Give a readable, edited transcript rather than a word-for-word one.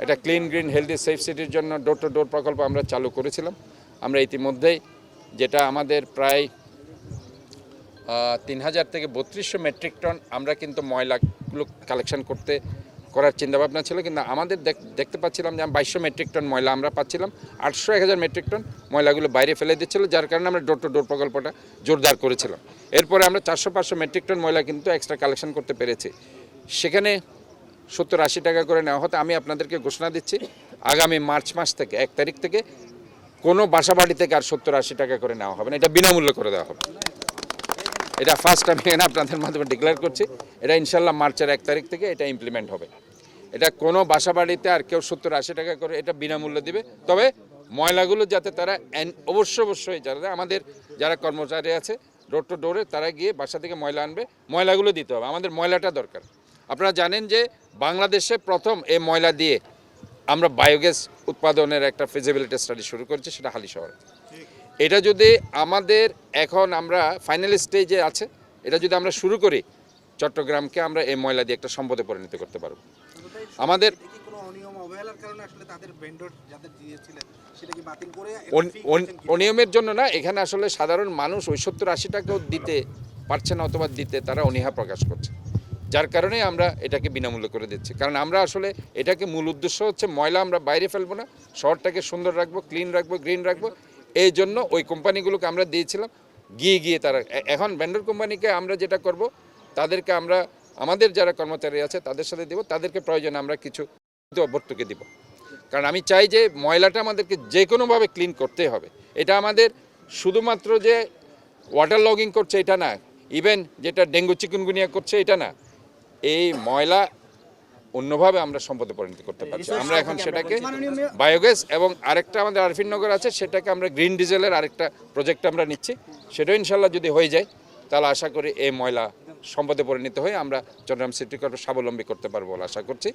একটা clean green healthy safe সিটির জন্য ডোর টু ডোর প্রকল্প আমরা চালু করেছিলাম। আমরা ইতিমধ্যেই যেটা আমাদের প্রায় 3000 থেকে 3200 মেট্রিক টন আমরা কিন্তু ময়লাগুলো কালেকশন করার চিন্তাভাবনা ছিল, কিন্তু আমাদের দেখতে পাচ্ছিলাম যে 2200 মেট্রিক টন ময়লা আমরা পাচ্ছিলাম, 800-1000 মেট্রিক টন ময়লাগুলো বাইরে ফেলে দিচ্ছিল, যার কারণে আমরা ডোর টু ডোর প্রকল্পটা জোরদার করেছিলাম। এরপরে আমরা 400-500 মেট্রিক টন ময়লা কিন্তু এক্সট্রা কালেকশন করতে পেরেছি। সেখানে 70-80 টাকা করে নেওয়া হতো। আমি আপনাদেরকে ঘোষণা দিচ্ছি, আগামী মার্চ মাস থেকে 1 তারিখ থেকে কোনো বাসাবাড়ি থেকে আর 70-80 টাকা করে নেওয়া হবে না, এটা বিনামূল্য করে দেওয়া হবে। এটা ফার্স্ট আমি এখানে আপনাদের মাধ্যমে ডিক্লেয়ার করছি। এটা ইনশাল্লাহ মার্চের 1 তারিখ থেকে এটা ইমপ্লিমেন্ট হবে। এটা কোনো বাসাবাড়িতে আর কেউ 70-80 টাকা করে এটা বিনামূল্যে দিবে। তবে ময়লাগুলো যাতে তারা অবশ্যই আমাদের যারা কর্মচারী আছে ডোর টু ডোরে তারা গিয়ে বাসা থেকে ময়লা আনবে, ময়লাগুলো দিতে হবে। আমাদের ময়লাটা দরকার। আপনারা জানেন যে বাংলাদেশে প্রথম এই ময়লা দিয়ে আমরা বায়োগ্যাস উৎপাদনের একটা ফিজিবিলিটি স্টাডি শুরু করেছি, সেটা হালি শহরে। এটা যদি আমাদের এখন আমরা ফাইনাল স্টেজে আছে, এটা যদি আমরা শুরু করি, চট্টগ্রামকে আমরা এই ময়লা দিয়ে একটা সম্পদে পরিণত করতে পারব। আমাদের অনিয়মের জন্য না, এখানে আসলে সাধারণ মানুষ ওই 70-80 টাকাও দিতে পারছে না, অথবা দিতে তারা অনীহা প্রকাশ করছে, যার কারণে আমরা এটাকে বিনামূল্য করে দিচ্ছি। কারণ আমরা আসলে এটাকে মূল উদ্দেশ্য হচ্ছে ময়লা আমরা বাইরে ফেলবো না, শহরটাকে সুন্দর রাখবো, ক্লিন রাখবো, গ্রিন রাখবো। এই জন্য ওই কোম্পানিগুলোকে আমরা দিয়েছিলাম, গিয়ে তারা এখন ভেন্ডর কোম্পানিকে আমরা যেটা করব, তাদেরকে আমরা আমাদের যারা কর্মচারী আছে তাদের সাথে দেব, তাদেরকে প্রয়োজনে আমরা কিছু ভর্তুকি দিব। কারণ আমি চাই যে ময়লাটা আমাদেরকে যে কোনোভাবে ক্লিন করতে হবে। এটা আমাদের শুধুমাত্র যে ওয়াটার লগিং করছে এটা না, ইভেন যেটা ডেঙ্গু চিকুনগুনিয়া করছে এটা না, এই ময়লা অন্যভাবে আমরা সম্পদে পরিণত করতে পারছি। আমরা এখন সেটাকে বায়োগ্যাস এবং আরেকটা আমাদের আরফিনগর আছে, সেটাকে আমরা গ্রিন ডিজেলের আরেকটা প্রজেক্ট আমরা নিচ্ছি। সেটাও ইনশাল্লাহ যদি হয়ে যায় তাহলে আশা করি এই ময়লা সম্পদে পরিণত হয়ে আমরা চট্টগ্রাম সিটি কর্পোরেশন স্বাবলম্বী করতে পারবো বলে আশা করছি।